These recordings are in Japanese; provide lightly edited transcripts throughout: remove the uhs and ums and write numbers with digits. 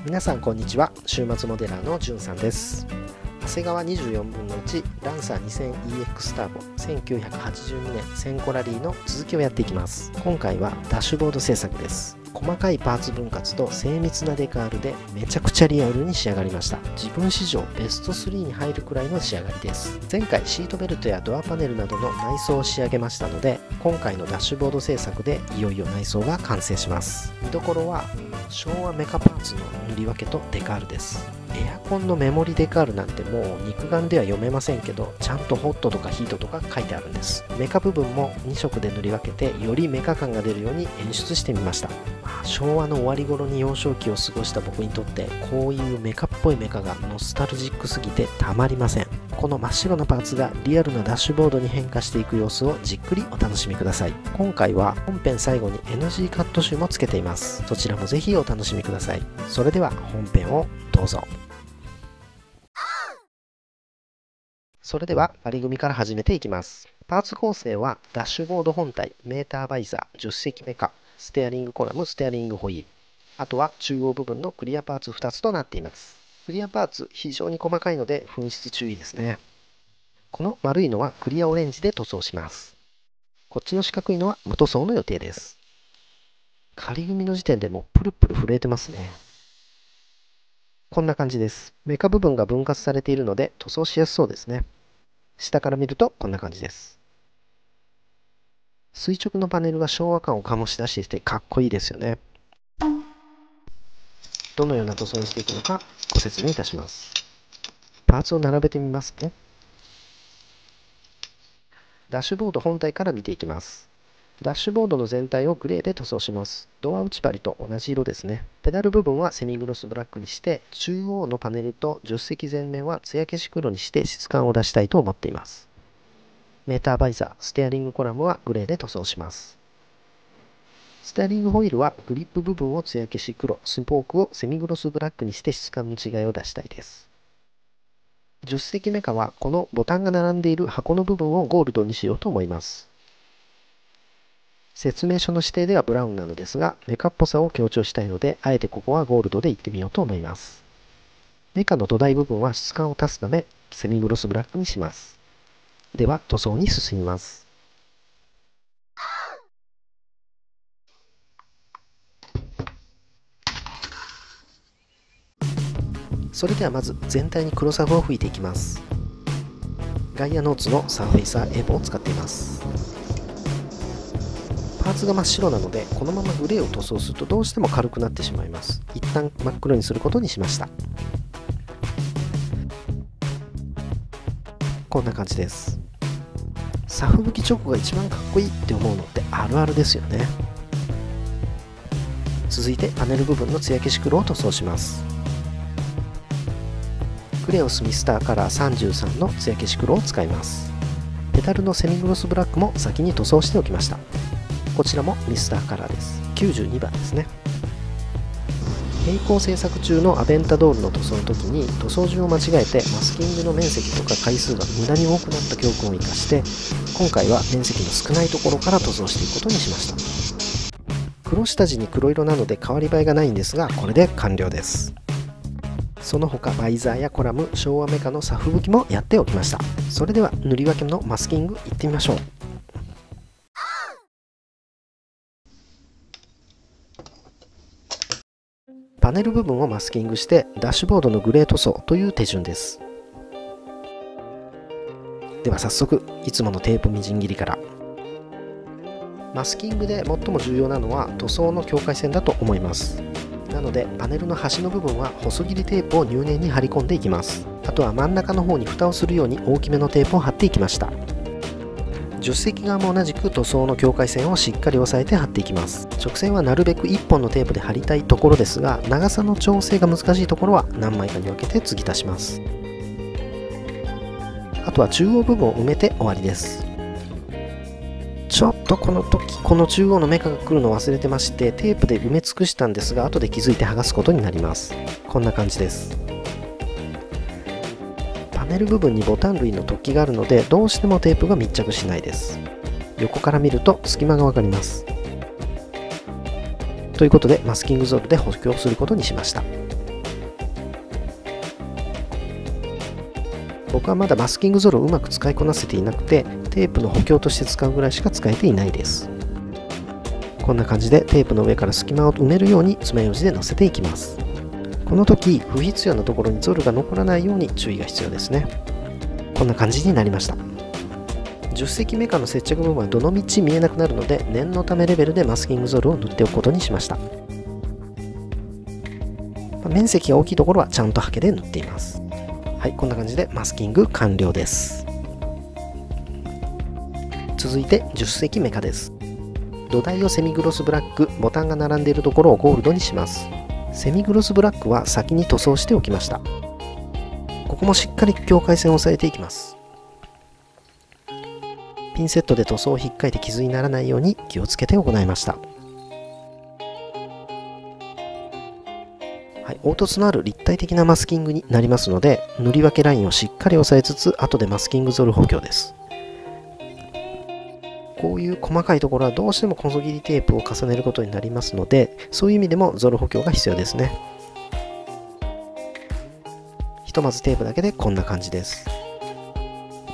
皆さんこんにちは。週末モデラーのじゅんさんです。長谷川24分の1ランサー 2000EX ターボ1982年1000コラリーの続きをやっていきます。今回はダッシュボード製作です。細かいパーツ分割と精密なデカールでめちゃくちゃリアルに仕上がりました。自分史上ベスト3に入るくらいの仕上がりです。前回シートベルトやドアパネルなどの内装を仕上げましたので、今回のダッシュボード製作でいよいよ内装が完成します。見どころは昭和メカパーツの塗り分けとデカールです。エアコンのメモリデカールなんてもう肉眼では読めませんけど、ちゃんとホットとかヒートとか書いてあるんです。メカ部分も2色で塗り分けてよりメカ感が出るように演出してみました。昭和の終わり頃に幼少期を過ごした僕にとってこういうメカっぽいメカがノスタルジックすぎてたまりません。この真っ白なパーツがリアルなダッシュボードに変化していく様子をじっくりお楽しみください。今回は本編最後に NG カット集もつけています。そちらもぜひお楽しみください。それでは本編をどうぞ。それでは割り組みから始めていきます。パーツ構成はダッシュボード本体、メーターバイザー、10席メカ、ステアリングコラム、ステアリングホイール、あとは中央部分のクリアパーツ2つとなっています。クリアパーツ非常に細かいので紛失注意ですね。この丸いのはクリアオレンジで塗装します。こっちの四角いのは無塗装の予定です。仮組みの時点でもうプルプル震えてますね。こんな感じです。メカ部分が分割されているので塗装しやすそうですね。下から見るとこんな感じです。垂直のパネルが昭和感を醸し出していてかっこいいですよね。どのような塗装にしていくのかご説明いたします。パーツを並べてみますね。ダッシュボード本体から見ていきます。ダッシュボードの全体をグレーで塗装します。ドア内張りと同じ色ですね。ペダル部分はセミグロスブラックにして、中央のパネルと助手席前面は艶消し黒にして質感を出したいと思っています。メーターバイザー、ステアリングコラムはグレーで塗装します。ステアリングホイールはグリップ部分を艶消し黒、スポークをセミグロスブラックにして質感の違いを出したいです。助手席メカはこのボタンが並んでいる箱の部分をゴールドにしようと思います。説明書の指定ではブラウンなのですが、メカっぽさを強調したいので、あえてここはゴールドでいってみようと思います。メカの土台部分は質感を足すため、セミグロスブラックにします。では塗装に進みます。それではまず全体に黒サフを吹いていきます。ガイアノーツのサーフェイサーエボを使っています。パーツが真っ白なのでこのままグレーを塗装するとどうしても軽くなってしまいます。一旦真っ黒にすることにしました。こんな感じです。サフ吹き直後が一番かっこいいって思うのってあるあるですよね。続いてパネル部分の艶消し黒を塗装します。クレオスミスターカラー33の艶消し黒を使います。ペダルのセミグロスブラックも先に塗装しておきました。こちらもミスターカラーです。92番ですね。並行制作中のアベンタドールの塗装の時に塗装順を間違えてマスキングの面積とか回数が無駄に多くなった教訓を生かして、今回は面積の少ないところから塗装していくことにしました。黒下地に黒色なので変わり映えがないんですが、これで完了です。その他バイザーやコラム、昭和メカのサフ吹きもやっておきました。それでは塗り分けのマスキングいってみましょう。パネル部分をマスキングしてダッシュボードのグレー塗装という手順です。では早速いつものテープみじん切りから。マスキングで最も重要なのは塗装の境界線だと思います。なのでパネルの端の部分は細切りテープを入念に貼り込んでいきます。あとは真ん中の方に蓋をするように大きめのテープを貼っていきました。助手席側も同じく塗装の境界線をしっかり押さえて貼っていきます。直線はなるべく1本のテープで貼りたいところですが、長さの調整が難しいところは何枚かに分けて継ぎ足します。あとは中央部分を埋めて終わりです。ちょっとこの時この中央のメカが来るのを忘れてまして、テープで埋め尽くしたんですが後で気づいて剥がすことになります。こんな感じです。パネル部分にボタン類の突起があるのでどうしてもテープが密着しないです。横から見ると隙間が分かります。ということでマスキングゾールで補強することにしました。僕はまだマスキングゾルをうまく使いこなせていなくて、テープの補強として使うぐらいしか使えていないです。こんな感じでテープの上から隙間を埋めるように爪楊枝で乗せていきます。この時不必要なところにゾルが残らないように注意が必要ですね。こんな感じになりました。10席メカの接着部分はどのみち見えなくなるので、念のためレベルでマスキングゾルを塗っておくことにしました。面積が大きいところはちゃんとハケで塗っています。はい、こんな感じでマスキング完了です。続いて10席メカです。土台をセミグロスブラック、ボタンが並んでいるところをゴールドにします。セミグロスブラックは先に塗装しておきました。ここもしっかり境界線を押さえていきます。ピンセットで塗装を引っかいて傷にならないように気をつけて行いました。はい、凹凸のある立体的なマスキングになりますので、塗り分けラインをしっかり押さえつつ、後でマスキングゾル補強です。こういう細かいところはどうしても細切りテープを重ねることになりますので、そういう意味でもゾル補強が必要ですね。ひとまずテープだけでこんな感じです。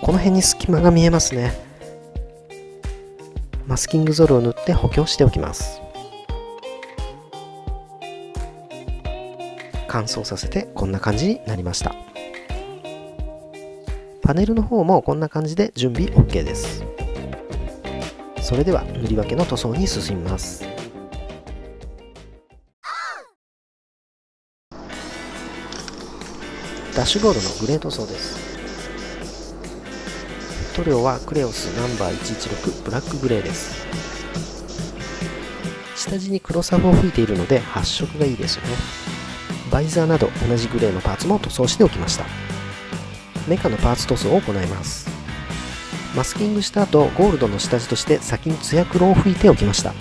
この辺に隙間が見えますね。マスキングゾルを塗って補強しておきます。乾燥させてこんな感じになりました。パネルの方もこんな感じで準備 OK です。それでは塗り分けの塗装に進みます。ダッシュボードのグレー塗装です。塗料はクレオスナンバー116ブラックグレーです。下地に黒サブを吹いているので発色がいいですよね。バイザーなど同じグレーのパーツも塗装しておきました。メカのパーツ塗装を行います。マスキングした後、ゴールドの下地として先にツヤ黒を吹いておきました。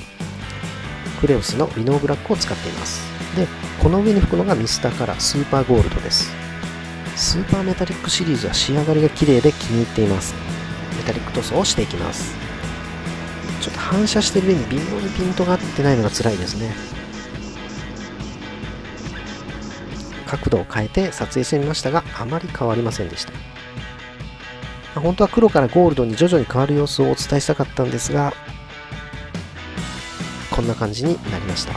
クレオスのリノーブラックを使っています。で、この上に吹くのがミスターカラースーパーゴールドです。スーパーメタリックシリーズは仕上がりが綺麗で気に入っています。メタリック塗装をしていきます。ちょっと反射している上に微妙にピントが合ってないのが辛いですね。角度を変えて撮影してみましたが、あまり変わりませんでした。本当は黒からゴールドに徐々に変わる様子をお伝えしたかったんですが、こんな感じになりました。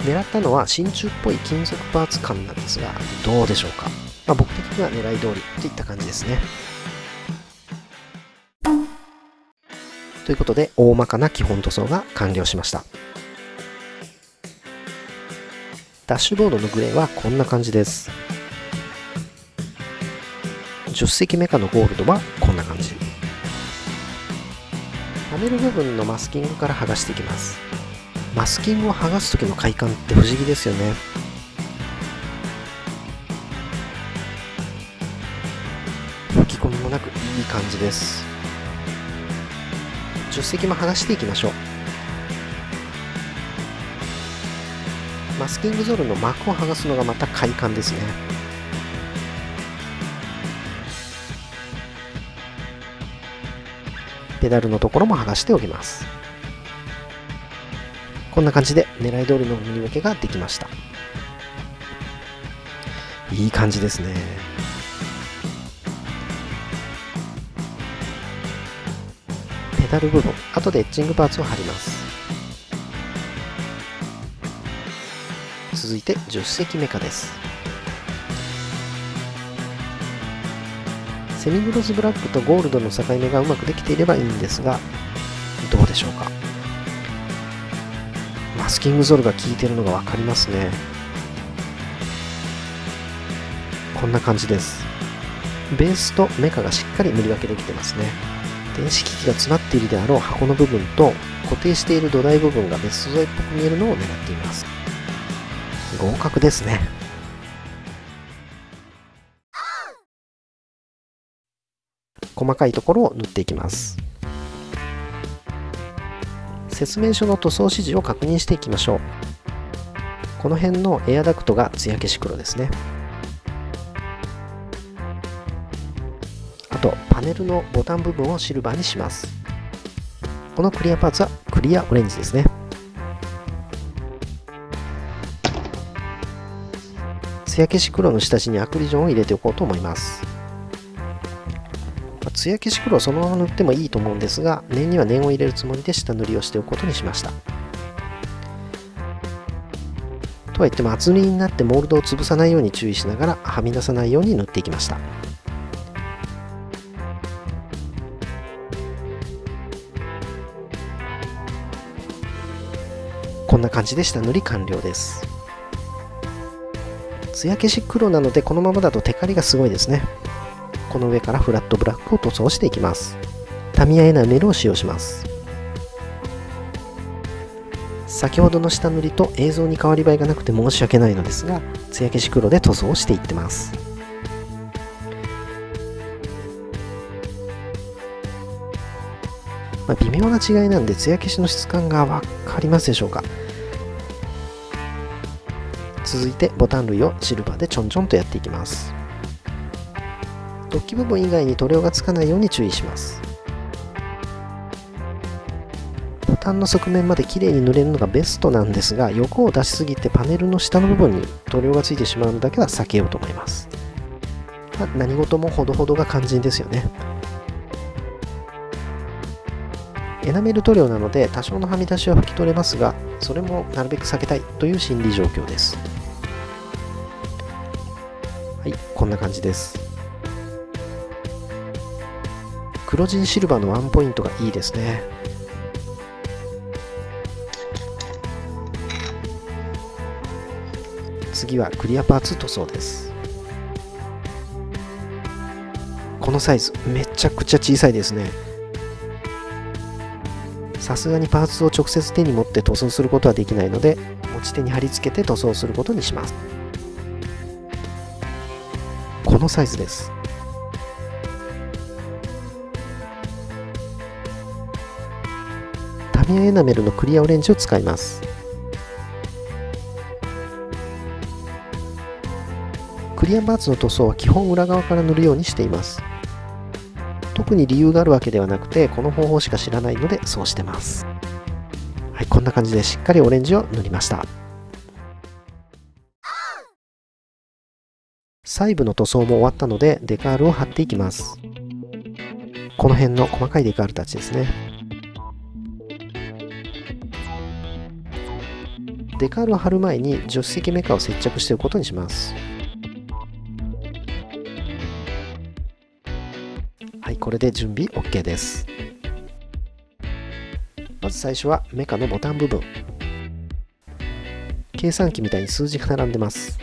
狙ったのは真鍮っぽい金属パーツ感なんですが、どうでしょうか。僕的には狙い通りといった感じですね。ということで、大まかな基本塗装が完了しました。ダッシュボードのグレーはこんな感じです。10席メカのゴールドはこんな感じ。パネル部分のマスキングから剥がしていきます。マスキングを剥がす時の快感って不思議ですよね。吹き込みもなくいい感じです。10席も剥がしていきましょう。マスキングゾルの膜を剥がすのがまた快感ですね。ペダルのところも剥がしておきます。こんな感じで狙い通りの塗り分けができました。いい感じですね。ペダル部分、後でエッチングパーツを貼ります。続いて10席メカです。セミグロスブラックとゴールドの境目がうまくできていればいいんですが、どうでしょうか。マスキングゾルが効いているのが分かりますね。こんな感じです。ベースとメカがしっかり塗り分けできてますね。電子機器が詰まっているであろう箱の部分と固定している土台部分が別素材っぽく見えるのを狙っています。合格ですね。細かいところを塗っていきます。説明書の塗装指示を確認していきましょう。この辺のエアダクトが艶消し黒ですね。あとパネルのボタン部分をシルバーにします。このクリアパーツはクリアオレンジですね。艶消し黒の下地にアクリジョンを入れておこうと思います。艶消し黒をそのまま塗ってもいいと思うんですが、念には念を入れるつもりで下塗りをしておくことにしました。とは言っても厚塗りになってモールドを潰さないように注意しながらはみ出さないように塗っていきました。こんな感じで下塗り完了です。艶消し黒なのでこのままだとテカリがすごいですね。この上からフラットブラックを塗装していきます。タミヤエナメルを使用します。先ほどの下塗りと映像に変わり映えがなくて申し訳ないのですが、艶消し黒で塗装をしていってます。微妙な違いなんで艶消しの質感が分かりますでしょうか。続いてボタン類をシルバーでちょんちょんとやっていきます。突起部分以外に塗料がつかないように注意します。ボタンの側面まで綺麗に塗れるのがベストなんですが、横を出しすぎてパネルの下の部分に塗料がついてしまうのだけは避けようと思います。何事もほどほどが肝心ですよね。エナメル塗料なので多少のはみ出しは拭き取れますが、それもなるべく避けたいという心理状況です。はい、こんな感じです。黒地シルバーのワンポイントがいいですね。次はクリアパーツ塗装です。このサイズめちゃくちゃ小さいですね。さすがにパーツを直接手に持って塗装することはできないので、持ち手に貼り付けて塗装することにします。このサイズです。タミヤエナメルのクリアオレンジを使います。クリアパーツの塗装は基本裏側から塗るようにしています。特に理由があるわけではなくて、この方法しか知らないのでそうしてます。はい、こんな感じでしっかりオレンジを塗りました。細部の塗装も終わったのでデカールを貼っていきます。この辺の細かいデカールたちですね。デカールを貼る前に助手席メカを接着しておくことにします。はい、これで準備 OK です。まず最初はメカのボタン部分。計算機みたいに数字が並んでます。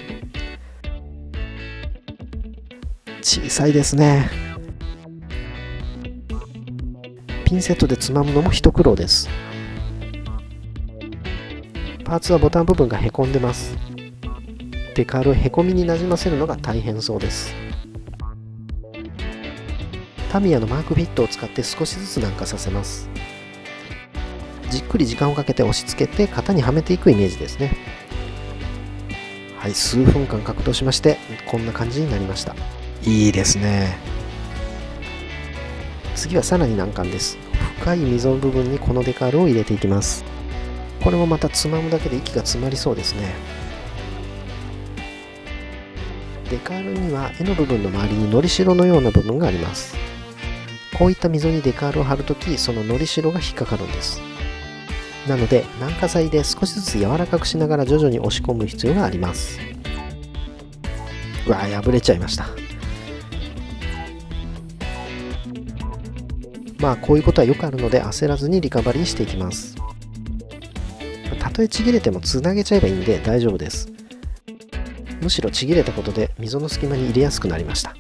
小さいですね。ピンセットでつまむのも一苦労です。パーツはボタン部分がへこんでます。デカールをへこみになじませるのが大変そうです。タミヤのマークフィットを使って少しずつ軟化させます。じっくり時間をかけて押し付けて型にはめていくイメージですね。はい、数分間格闘しましてこんな感じになりました。いいですね。次はさらに難関です。深い溝の部分にこのデカールを入れていきます。これもまたつまむだけで息が詰まりそうですね。デカールには柄の部分の周りにのりしろのような部分があります。こういった溝にデカールを貼るとき、そののりしろが引っかかるんです。なので軟化剤で少しずつ柔らかくしながら徐々に押し込む必要があります。うわー、破れちゃいました。まあこういうことはよくあるので焦らずにリカバリーしていきます。たとえちぎれてもつなげちゃえばいいんで大丈夫です。むしろちぎれたことで溝の隙間に入れやすくなりました。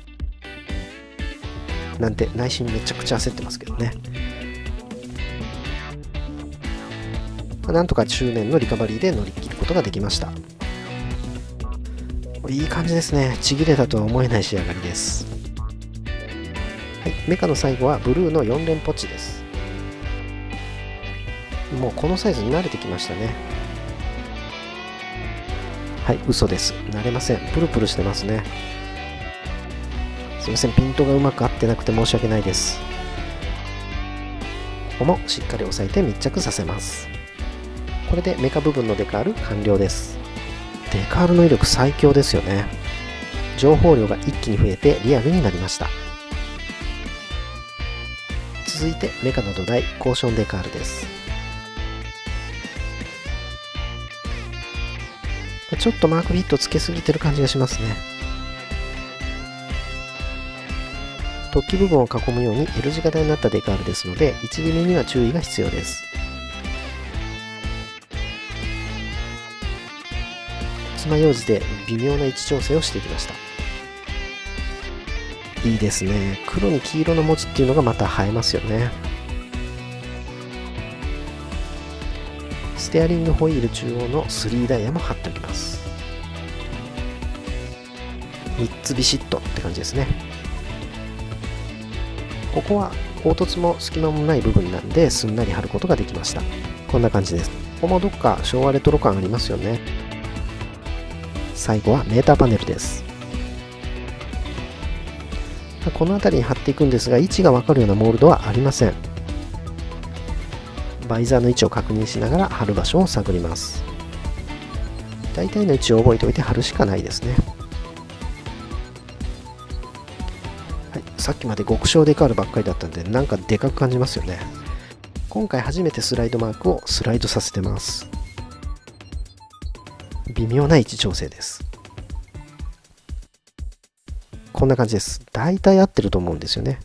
なんて内心めちゃくちゃ焦ってますけどね。なんとか中年のリカバリーで乗り切ることができました。いい感じですね。ちぎれたとは思えない仕上がりです。はい、メカの最後はブルーの4連ポッチです。もうこのサイズに慣れてきましたね。はい、嘘です。慣れません。プルプルしてますね。すいません、ピントがうまく合ってなくて申し訳ないです。ここもしっかり押さえて密着させます。これでメカ部分のデカール完了です。デカールの威力最強ですよね。情報量が一気に増えてリアルになりました。続いてメカの土台コーションデカールです。ちょっとマークフィットつけすぎてる感じがしますね。突起部分を囲むように L 字型になったデカールですので、位置決めには注意が必要です。爪楊枝で微妙な位置調整をしていきました。いいですね。黒に黄色の文字っていうのがまた映えますよね。ステアリングホイール中央の3ダイヤも貼っておきます。3つビシッとって感じですね。ここは凹凸も隙間もない部分なんですんなり貼ることができました。こんな感じです。ここもどっか昭和レトロ感ありますよね。最後はメーターパネルです。この辺りに貼っていくんですが、位置が分かるようなモールドはありません。バイザーの位置を確認しながら貼る場所を探ります。大体の位置を覚えておいて貼るしかないですね。はい、さっきまで極小デカールばっかりだったんで、なんかでかく感じますよね。今回初めてスライドマークをスライドさせてます。微妙な位置調整です。こんな感じです。大体合ってると思うんですよね。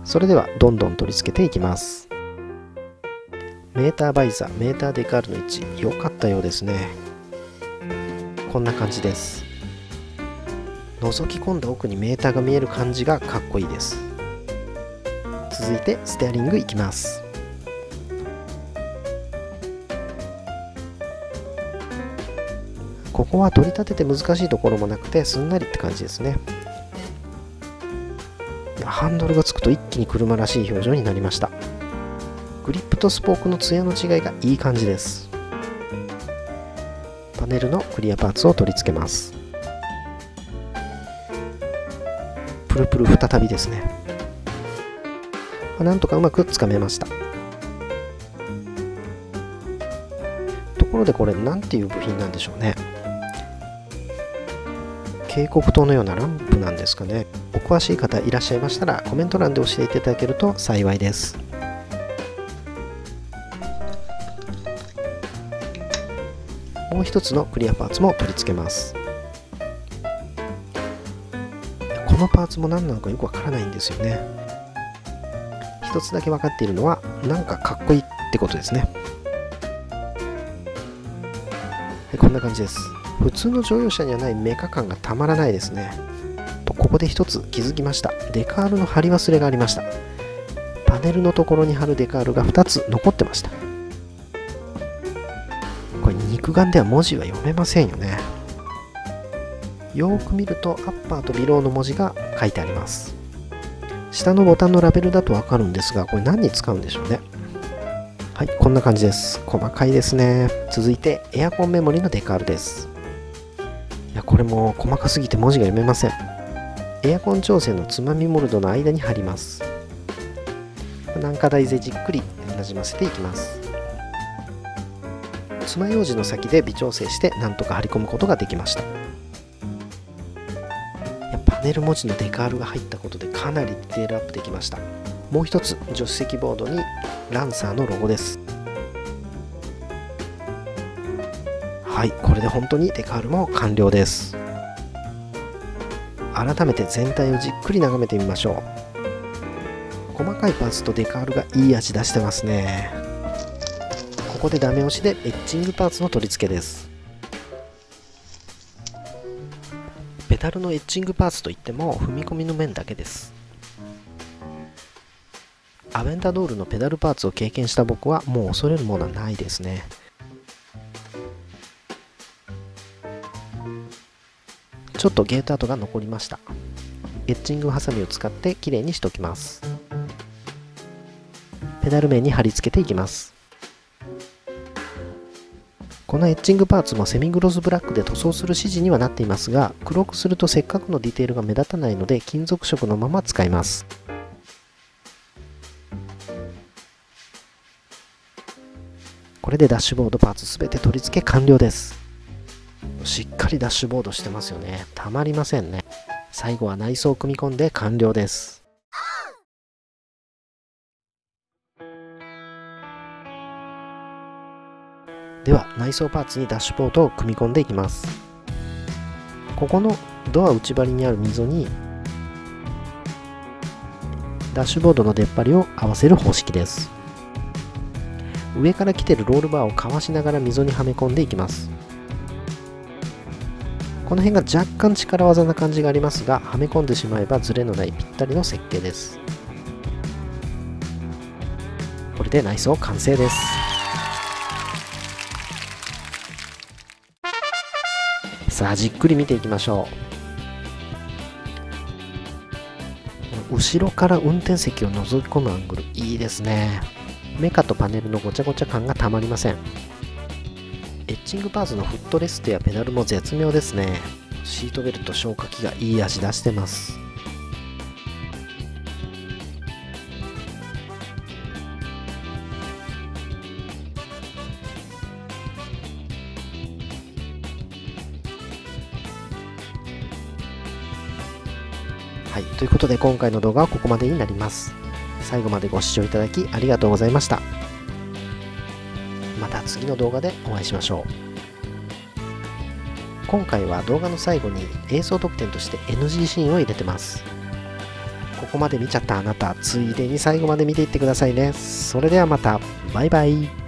それではどんどん取り付けていきます。メーターバイザー、メーターデカールの位置良かったようですね。こんな感じです。覗き込んだ奥にメーターが見える感じがかっこいいです。続いてステアリングいきます。ここは取り立てて難しいところもなくてすんなりって感じですね。ハンドルがつくと一気に車らしい表情になりました。グリップとスポークの艶の違いがいい感じです。パネルのクリアパーツを取り付けます。プルプル再びですね。なんとかうまくつかめました。ところでこれ何ていう部品なんでしょうね。警告灯のようなランプなんですかね。お詳しい方いらっしゃいましたらコメント欄で教えていただけると幸いです。もう一つのクリアパーツも取り付けます。このパーツも何なのかよくわからないんですよね。一つだけ分かっているのはなんかかっこいいってことですね。こんな感じです。普通の乗用車にはないメカ感がたまらないですね。ここで一つ気づきました。デカールの貼り忘れがありました。パネルのところに貼るデカールが2つ残ってました。これ肉眼では文字は読めませんよね。よーく見るとアッパーとビローの文字が書いてあります。下のボタンのラベルだとわかるんですが、これ何に使うんでしょうね。はい、こんな感じです。細かいですね。続いてエアコンメモリのデカールです。いや、これも細かすぎて文字が読めません。エアコン調整のつまみモルドの間に貼ります。軟化台でじっくりなじませていきます。爪楊枝の先で微調整してなんとか貼り込むことができました。パネル文字のデカールが入ったことでかなりディテールアップできました。もう一つ助手席ボードにランサーのロゴです。はい、これで本当にデカールも完了です。改めて全体をじっくり眺めてみましょう。細かいパーツとデカールがいい味出してますね。ここでダメ押しでエッチングパーツの取り付けです。ペダルのエッチングパーツといっても踏み込みの面だけです。アベンタドールのペダルパーツを経験した僕はもう恐れるものはないですね。ちょっとゲート跡が残りました。エッチングハサミを使ってきれいにしておきます。ペダル面に貼り付けていきます。このエッチングパーツもセミグロスブラックで塗装する指示にはなっていますが、黒くするとせっかくのディテールが目立たないので金属色のまま使います。これでダッシュボードパーツすべて取り付け完了です。しっかりダッシュボードしてますよね。たまりませんね。最後は内装を組み込んで完了です。では内装パーツにダッシュボードを組み込んでいきます。ここのドア内張りにある溝にダッシュボードの出っ張りを合わせる方式です。上から来てるロールバーをかわしながら溝にはめ込んでいきます。この辺が若干力技な感じがありますが、はめ込んでしまえばズレのないぴったりの設計です。これで内装完成です。さあじっくり見ていきましょう。後ろから運転席を覗き込むアングルいいですね。メカとパネルのごちゃごちゃ感がたまりません。エッチングパーツのフットレストやペダルも絶妙ですね。シートベルト消火器がいい味出してます。はい、ということで今回の動画はここまでになります。最後までご視聴いただきありがとうございました。また次の動画でお会いしましょう。今回は動画の最後に映像特典として NG シーンを入れてます。ここまで見ちゃったあなた、ついでに最後まで見ていってくださいね。それではまた、バイバイ。